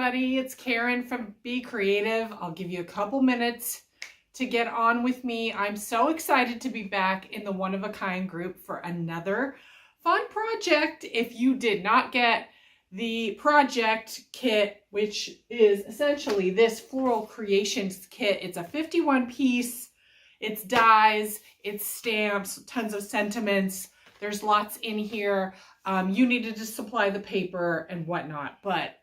everybody. It's Karen from Be Creative. I'll give you a couple minutes to get on with me. I'm so excited to be back in the One of a Kind group for another fun project. If you did not get the project kit, which is essentially this Floral Creations kit, it's a 51 piece, it's dies, it's stamps, tons of sentiments. There's lots in here. You needed to supply the paper and whatnot, but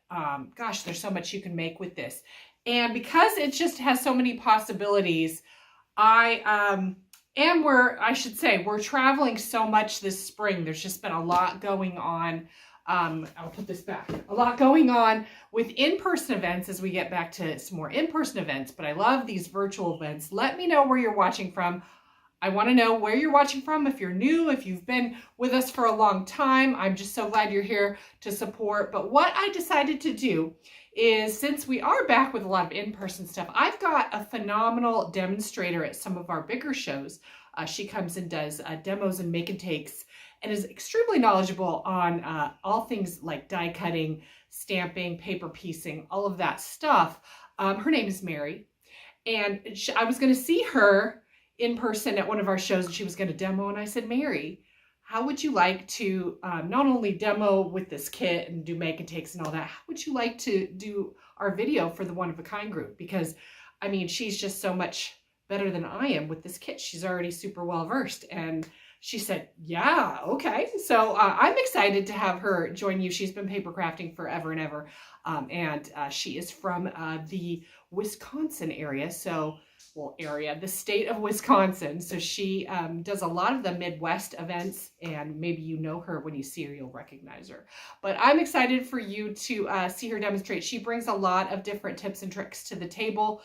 gosh, there's so much you can make with this. And because it just has so many possibilities, we're traveling so much this spring. There's just been a lot going on. I'll put this back. A lot going on with in-person events as we get back to some more in-person events, but I love these virtual events. Let me know where you're watching from. I want to know where you're watching from. If you're new, if you've been with us for a long time, I'm just so glad you're here to support. But what I decided to do is, since we are back with a lot of in-person stuff, I've got a phenomenal demonstrator at some of our bigger shows. She comes and does demos and make and takes and is extremely knowledgeable on all things like die cutting, stamping, paper piecing, all of that stuff. Her name is Mary. And I was going to see her in person at one of our shows, and she was going to demo. And I said, Mary, how would you like to not only demo with this kit and do make and takes and all that, how would you like to do our video for the One of a Kind group? Because I mean, she's just so much better than I am with this kit. She's already super well versed. And she said, yeah, okay. So I'm excited to have her join you. She's been paper crafting forever and ever. And she is from the Wisconsin area. The state of Wisconsin. So she does a lot of the Midwest events, and maybe you know her. When you see her, you'll recognize her. But I'm excited for you to see her demonstrate. She brings a lot of different tips and tricks to the table.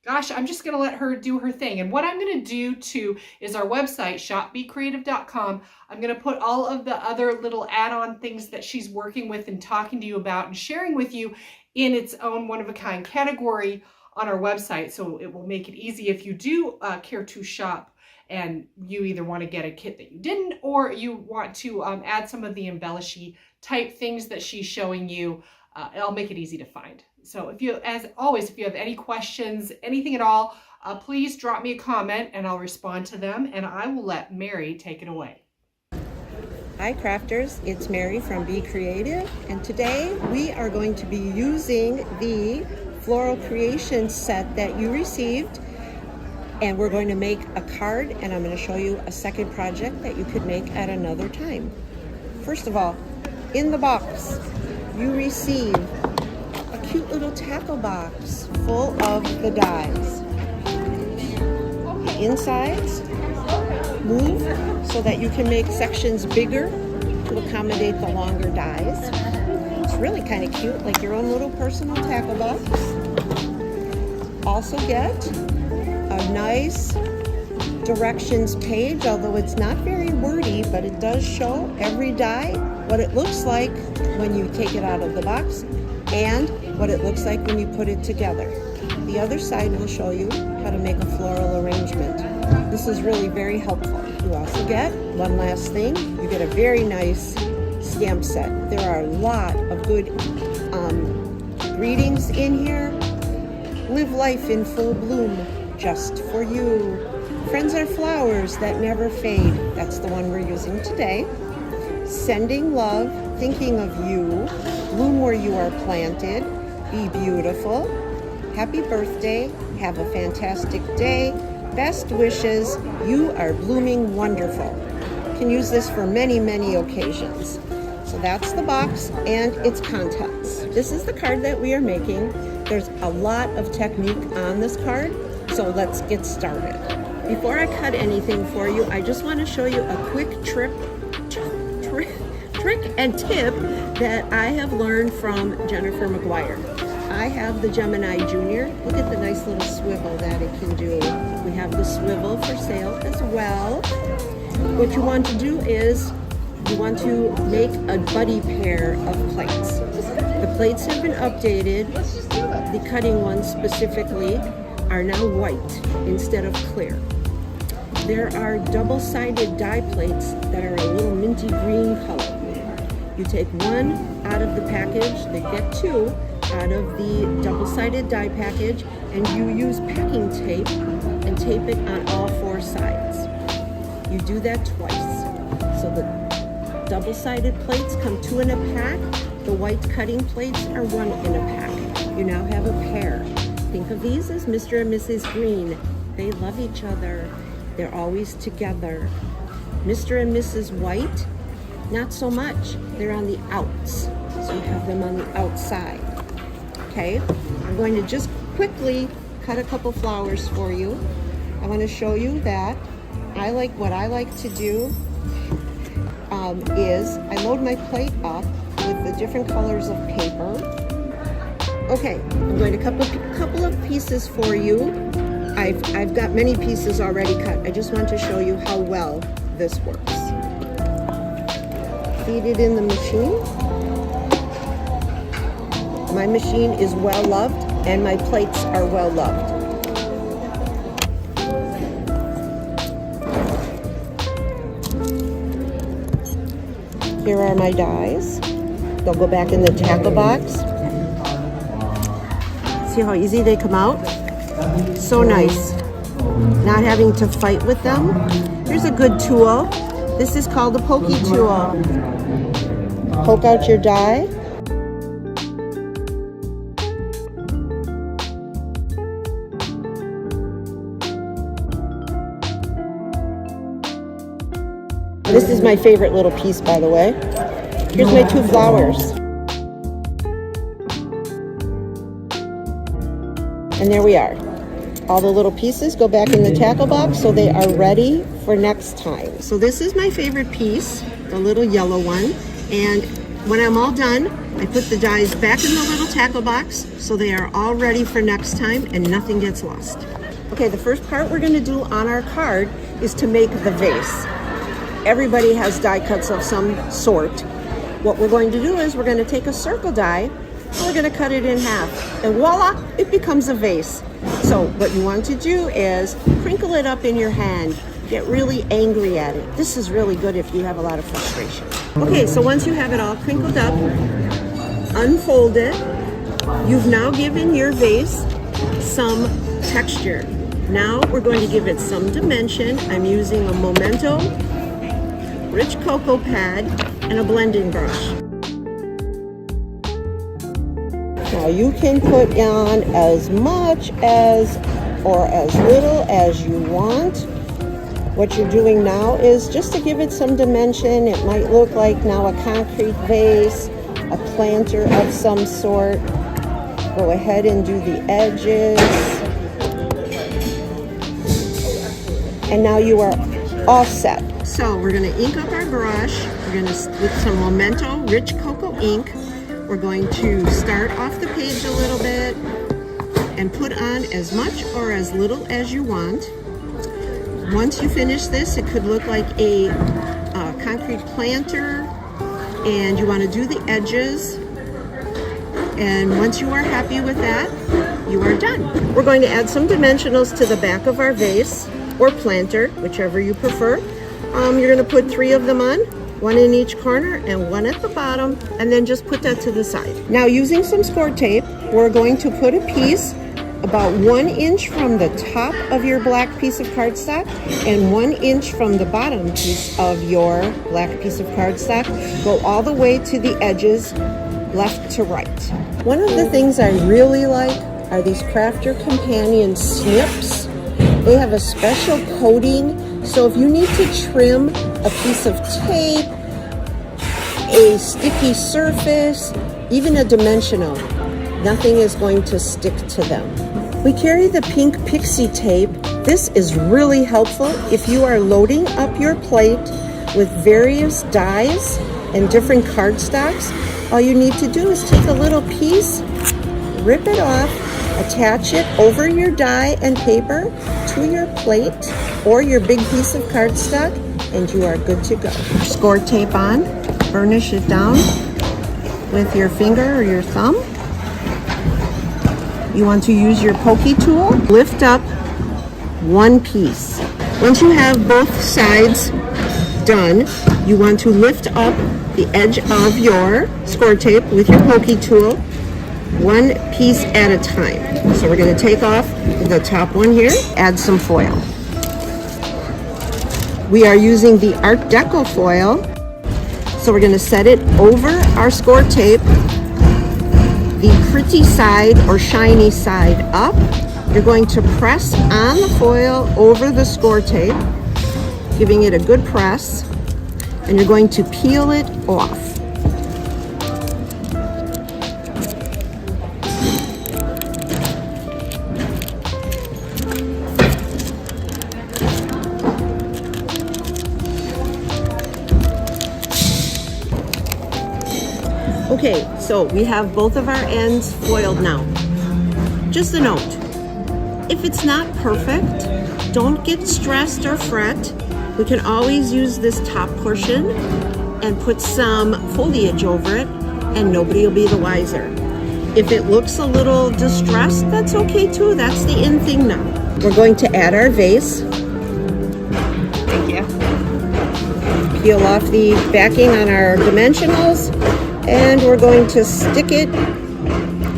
Gosh, I'm just going to let her do her thing. And what I'm going to do too is our website, shopbecreative.com. I'm going to put all of the other little add-on things that she's working with and talking to you about and sharing with you in its own one-of-a-kind category on our website. So it will make it easy if you do care to shop and you either want to get a kit that you didn't, or you want to add some of the embellishy type things that she's showing you. I'll make it easy to find. So as always, if you have any questions, anything at all, please drop me a comment and I'll respond to them, and I will let Mary take it away. Hi crafters, it's Mary from Be Creative, and today we are going to be using the Floral Creation set that you received, and we're going to make a card, and I'm going to show you a second project that you could make at another time. First of all, in the box, you receive a cute little tackle box full of the dies. The insides move so that you can make sections bigger to accommodate the longer dies. It's really kind of cute, like your own little personal tackle box. Also get a nice directions page, although it's not very wordy, but it does show every die, what it looks like when you take it out of the box, and what it looks like when you put it together. The other side will show you how to make a floral arrangement. This is really very helpful. You also get one last thing. You get a very nice stamp set. There are a lot of good greetings in here. Live life in full bloom, just for you. Friends are flowers that never fade. That's the one we're using today. Sending love, thinking of you. Bloom where you are planted. Be beautiful. Happy birthday. Have a fantastic day. Best wishes. You are blooming wonderful. You can use this for many, many occasions. So that's the box and its contents. This is the card that we are making. There's a lot of technique on this card, so let's get started. Before I cut anything for you, I just want to show you a quick trick and tip that I have learned from Jennifer McGuire. I have the Gemini Junior. Look at the nice little swivel that it can do. We have the swivel for sale as well. What you want to do is you want to make a buddy pair of plates. The plates have been updated. The cutting ones specifically are now white instead of clear. There are double-sided die plates that are a little minty green color. You take one out of the package. They get 2 out of the double-sided die package, and you use packing tape and tape it on all 4 sides. You do that twice. So the double-sided plates come 2 in a pack. The white cutting plates are 1 in a pack. You now have a pair. Think of these as Mr. and Mrs. Green. They love each other. They're always together. Mr. and Mrs. White, not so much. They're on the outs. So you have them on the outside. Okay, I'm going to just quickly cut a couple flowers for you. I want to show you that what I like to do is I load my plate up with the different colors of paper. Okay, I'm going to cut a couple of pieces for you. I've got many pieces already cut. I just want to show you how well this works. Feed it in the machine. My machine is well loved and my plates are well loved. Here are my dies. They'll go back in the tackle box. See how easy they come out? So nice. Not having to fight with them. Here's a good tool. This is called a pokey tool. Poke out your die. This is my favorite little piece, by the way. Here's my 2 flowers. And there we are. All the little pieces go back in the tackle box so they are ready for next time. So this is my favorite piece, the little yellow one. And when I'm all done, I put the dies back in the little tackle box so they are all ready for next time and nothing gets lost. Okay, the first part we're gonna do on our card is to make the vase. Everybody has die cuts of some sort. What we're going to do is we're going to take a circle die, we're going to cut it in half, and voila, it becomes a vase. So what you want to do is crinkle it up in your hand, get really angry at it. This is really good if you have a lot of frustration. Okay, so once you have it all crinkled up, unfold it. You've now given your vase some texture. Now we're going to give it some dimension. I'm using a Memento rich cocoa pad and a blending brush. Now you can put on as much as or as little as you want. What you're doing now is just to give it some dimension. It might look like now a concrete vase, a planter of some sort. Go ahead and do the edges. And now you are all set. So we're going to ink up our brush. We're going to, with some Memento rich cocoa ink, we're going to start off the page a little bit and put on as much or as little as you want. Once you finish this, it could look like a concrete planter, and you want to do the edges. And once you are happy with that, you are done. We're going to add some dimensionals to the back of our vase or planter, whichever you prefer. You're going to put 3 of them on, 1 in each corner and 1 at the bottom, and then just put that to the side. Now using some score tape, we're going to put a piece about 1 inch from the top of your black piece of cardstock and 1 inch from the bottom piece of your black piece of cardstock. Go all the way to the edges, left to right. One of the things I really like are these Crafter Companion snips. They have a special coating, so if you need to trim a piece of tape, a sticky surface, even a dimensional, nothing is going to stick to them. We carry the pink pixie tape. This is really helpful if you are loading up your plate with various dies and different cardstocks. All you need to do is take a little piece, rip it off, attach it over your die and paper to your plate or your big piece of cardstock, and you are good to go. Score tape on, burnish it down with your finger or your thumb. You want to use your pokey tool, lift up 1 piece. Once you have both sides done, You want to lift up the edge of your score tape with your pokey tool, one piece at a time. So we're going to take off the top one here, add some foil. We are using the Art Deco foil, so we're going to set it over our score tape, the pretty side or shiny side up. You're going to press on the foil over the score tape, giving it a good press, and you're going to peel it off. Okay, so we have both of our ends foiled now. Just a note, if it's not perfect, don't get stressed or fret. We can always use this top portion and put some foliage over it, and nobody will be the wiser. If it looks a little distressed, that's okay too. That's the in thing now. We're going to add our vase. Thank you. Peel off the backing on our dimensionals, and we're going to stick it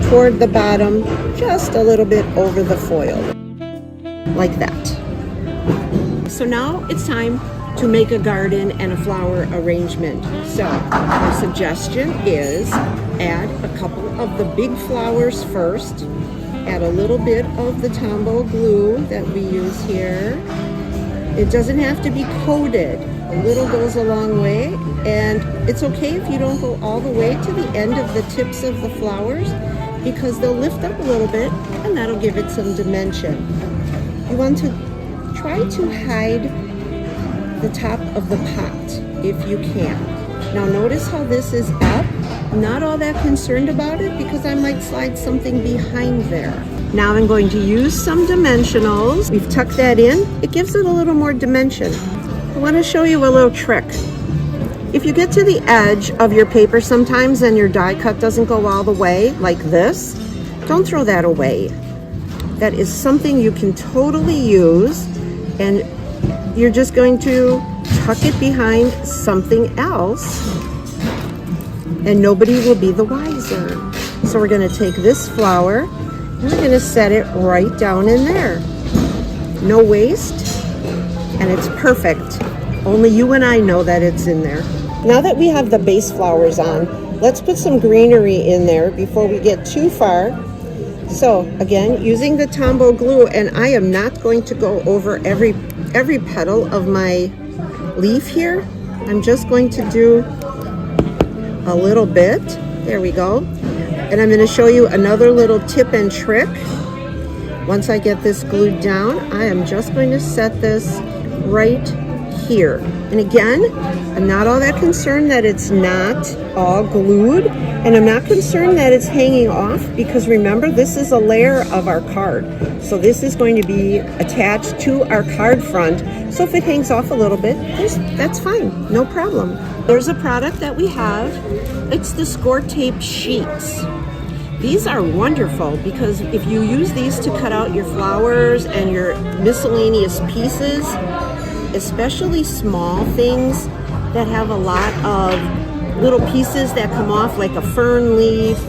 toward the bottom, just a little bit over the foil, like that. So now it's time to make a garden and a flower arrangement. So my suggestion is add a couple of the big flowers first, add a little bit of the Tombow glue that we use here. It doesn't have to be coated. A little goes a long way, and it's okay if you don't go all the way to the end of the tips of the flowers, because they'll lift up a little bit and that'll give it some dimension. You want to try to hide the top of the pot if you can. Now notice how this is up. I'm not all that concerned about it because I might slide something behind there. Now I'm going to use some dimensionals. We've tucked that in. It gives it a little more dimension. I want to show you a little trick. If you get to the edge of your paper sometimes and your die cut doesn't go all the way, like this, don't throw that away. That is something you can totally use, and you're just going to tuck it behind something else, and nobody will be the wiser. So we're going to take this flower, and we're going to set it right down in there. No waste, and it's perfect. Only you and I know that it's in there. Now that we have the base flowers on, let's put some greenery in there before we get too far. So again, using the Tombow glue, and I am not going to go over every petal of my leaf here. I'm just going to do a little bit. There we go. And I'm going to show you another little tip and trick. Once I get this glued down, I am just going to set this right here. And again, I'm not all that concerned that it's not all glued, and I'm not concerned that it's hanging off, because remember, this is a layer of our card. So this is going to be attached to our card front. So if it hangs off a little bit, that's fine, no problem. There's a product that we have. It's the score tape sheets. These are wonderful because if you use these to cut out your flowers and your miscellaneous pieces, especially small things that have a lot of little pieces that come off, like a fern leaf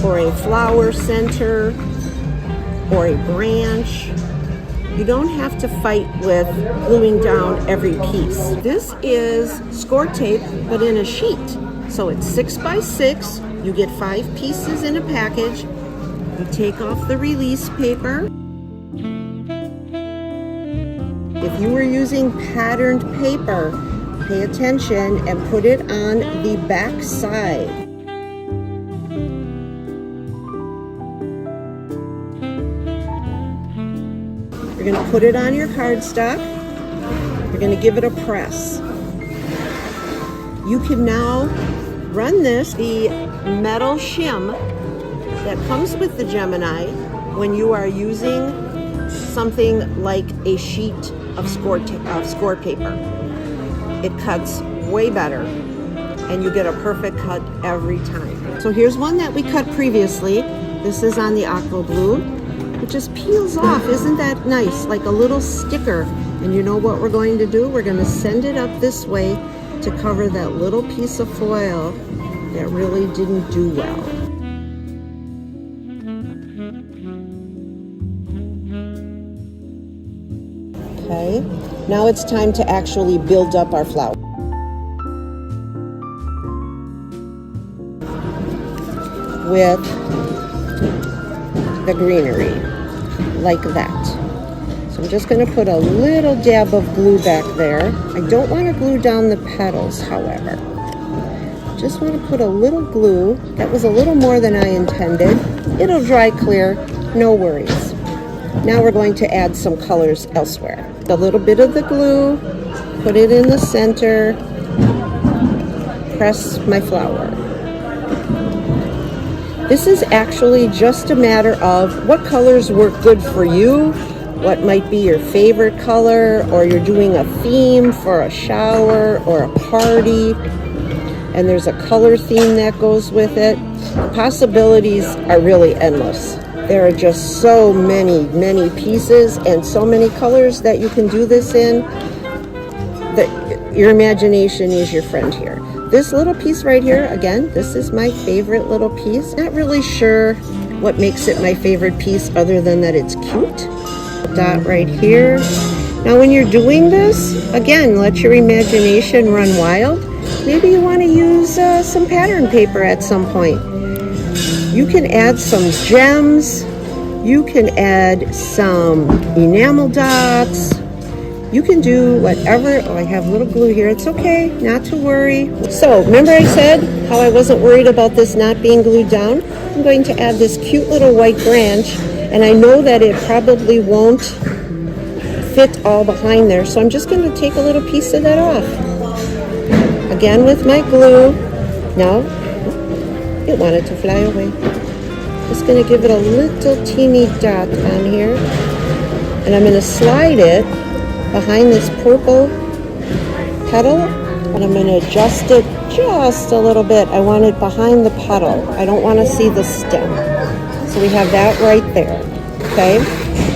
or a flower center or a branch, you don't have to fight with gluing down every piece. This is score tape, but in a sheet. So it's 6 by 6. You get 5 pieces in a package. You take off the release paper. If you were using patterned paper, pay attention and put it on the back side. You're going to put it on your cardstock. You're going to give it a press. You can now run the metal shim that comes with the Gemini when you are using something like a sheet of score paper. It cuts way better, and you get a perfect cut every time. So here's one that we cut previously. This is on the aqua glue. It just peels off. Isn't that nice? Like a little sticker. And you know what we're going to do? We're going to send it up this way to cover that little piece of foil that really didn't do well. Okay, now it's time to actually build up our flower. With the greenery, like that. So I'm just going to put a little dab of glue back there. I don't want to glue down the petals, however. Just want to put a little glue. That was a little more than I intended. It'll dry clear, no worries. Now we're going to add some colors elsewhere. A little bit of the glue, put it in the center, press my flower. This is actually just a matter of what colors work good for you, what might be your favorite color, or you're doing a theme for a shower or a party, and there's a color theme that goes with it. The possibilities are really endless. There are just so many pieces and so many colors that you can do this in that your imagination is your friend here. This little piece right here, again, this is my favorite little piece. Not really sure what makes it my favorite piece other than that it's cute. Dot right here. Now when you're doing this, again, let your imagination run wild. Maybe you want to use some pattern paper at some point. You can add some gems. You can add some enamel dots. You can do whatever. Oh, I have a little glue here. It's okay, not to worry. So remember I said how I wasn't worried about this not being glued down? I'm going to add this cute little white branch, and I know that it probably won't fit all behind there, so I'm just going to take a little piece of that off. Again with my glue. Now, it wanted to fly away. Just going to give it a little teeny dot on here, and I'm going to slide it behind this purple petal, and I'm going to adjust it just a little bit. I want it behind the petal. I don't want to see the stem. So we have that right there. Okay,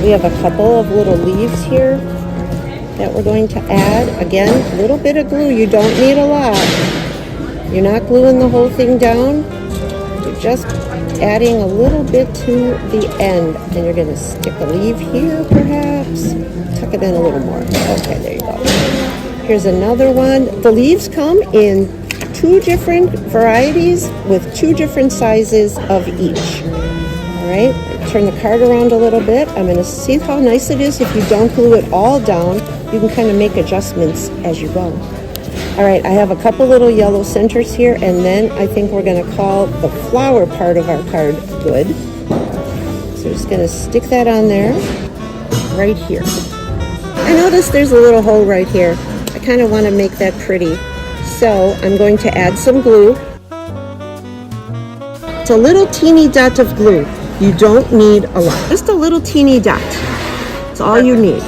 we have a couple of little leaves here that we're going to add. Again, a little bit of glue. You don't need a lot. You're not gluing the whole thing down. You're just adding a little bit to the end. And you're going to stick a leaf here, perhaps. Tuck it in a little more. Okay, there you go. Here's another one. The leaves come in 2 different varieties with 2 different sizes of each. All right, turn the card around a little bit. I'm going to see how nice it is if you don't glue it all down. You can kind of make adjustments as you go. All right, I have a couple little yellow centers here, and then I think we're going to call the flower part of our card good. So we're just going to stick that on there right here. I noticed there's a little hole right here. I kind of want to make that pretty. So I'm going to add some glue. It's a little teeny dot of glue. You don't need a lot. Just a little teeny dot. That's all you need.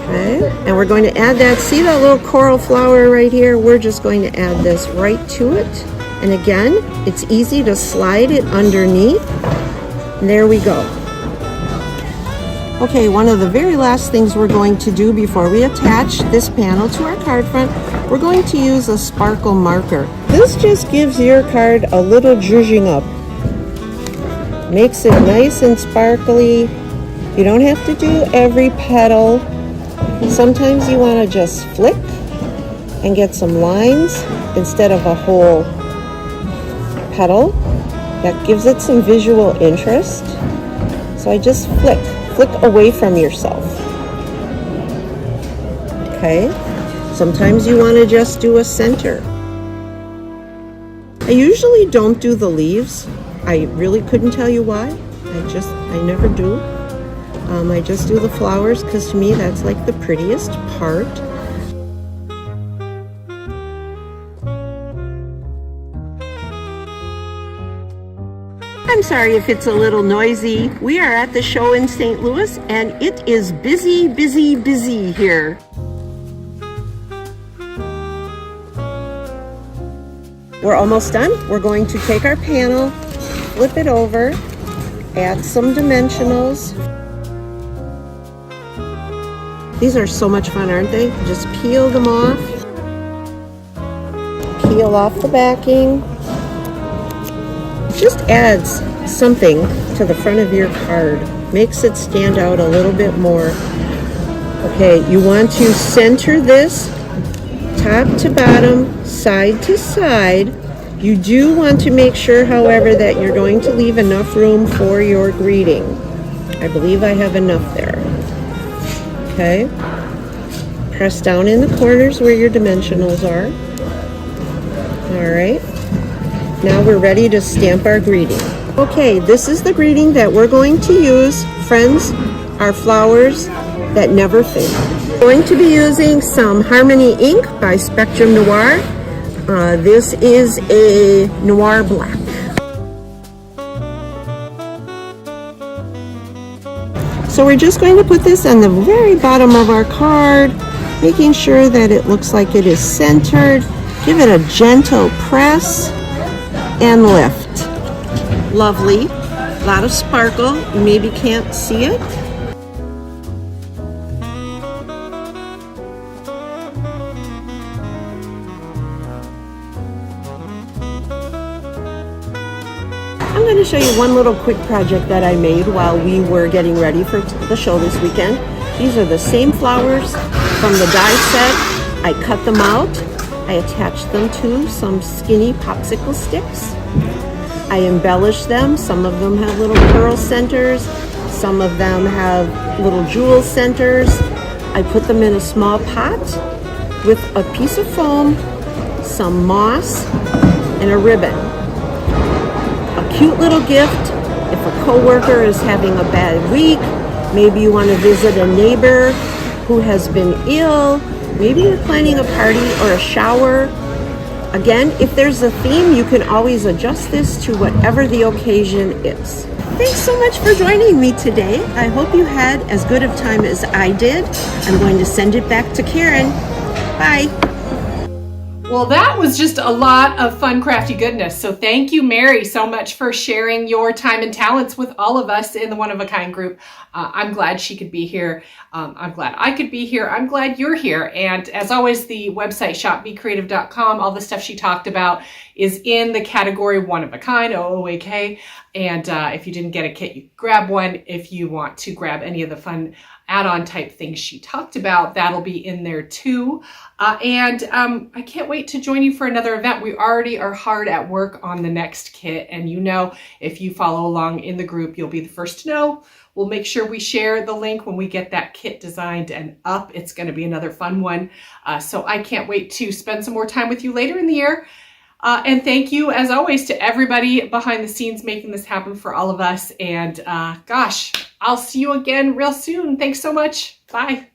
Okay, and we're going to add that. See that little coral flower right here? We're just going to add this right to it. And again, it's easy to slide it underneath. And there we go. Okay, one of the very last things we're going to do before we attach this panel to our card front, we're going to use a sparkle marker. This just gives your card a little zhuzhing up. Makes it nice and sparkly. You don't have to do every petal. Sometimes you want to just flick and get some lines instead of a whole petal. That gives it some visual interest. So I just flick away from yourself. Okay, sometimes you want to just do a center. I usually don't do the leaves. I really couldn't tell you why. I never do. I just do the flowers because to me that's like the prettiest part. I'm sorry if it's a little noisy. We are at the show in St. Louis and it is busy here. We're almost done. We're going to take our panel, flip it over, add some dimensionals. These are so much fun, aren't they? Just peel them off. peel off the backing. Just adds something to the front of your card. Makes it stand out a little bit more. Okay, you want to center this top to bottom, side to side. You do want to make sure, however, that you're going to leave enough room for your greeting. I believe I have enough there. Okay. Press down in the corners where your dimensionals are. All right. Now we're ready to stamp our greeting. Okay, this is the greeting that we're going to use. Friends are flowers that never fade. We're going to be using some Harmony ink by Spectrum Noir. This is a Noir Black. So we're just going to put this on the very bottom of our card, making sure that it looks like it is centered. Give it a gentle press and lift. Lovely. A lot of sparkle. You maybe can't see it. I'm going to show you one little quick project that I made while we were getting ready for the show this weekend. These are the same flowers from the die set. I cut them out. I attached them to some skinny popsicle sticks. I embellished them. Some of them have little pearl centers. Some of them have little jewel centers. I put them in a small pot with a piece of foam, some moss, and a ribbon. A cute little gift if a coworker is having a bad week. Maybe you want to visit a neighbor who has been ill. Maybe you're planning a party or a shower. Again, if there's a theme, you can always adjust this to whatever the occasion is. Thanks so much for joining me today. I hope you had as good of time as I did. I'm going to send it back to Karen. Bye. Well, that was just a lot of fun, crafty goodness. So thank you, Mary, so much for sharing your time and talents with all of us in the One of a Kind group. I'm glad she could be here. I'm glad I could be here. I'm glad you're here. And as always, the website shopbecreative.com, all the stuff she talked about is in the category One of a Kind, OOAK. And if you didn't get a kit, you grab one. If you want to grab any of the fun add-on type things she talked about, that'll be in there too. And I can't wait to join you for another event. We already are hard at work on the next kit. And you know, if you follow along in the group, you'll be the first to know. We'll make sure we share the link when we get that kit designed and up. It's going to be another fun one. So I can't wait to spend some more time with you later in the year. And thank you, as always, to everybody behind the scenes making this happen for all of us. And gosh, I'll see you again real soon. Thanks so much. Bye.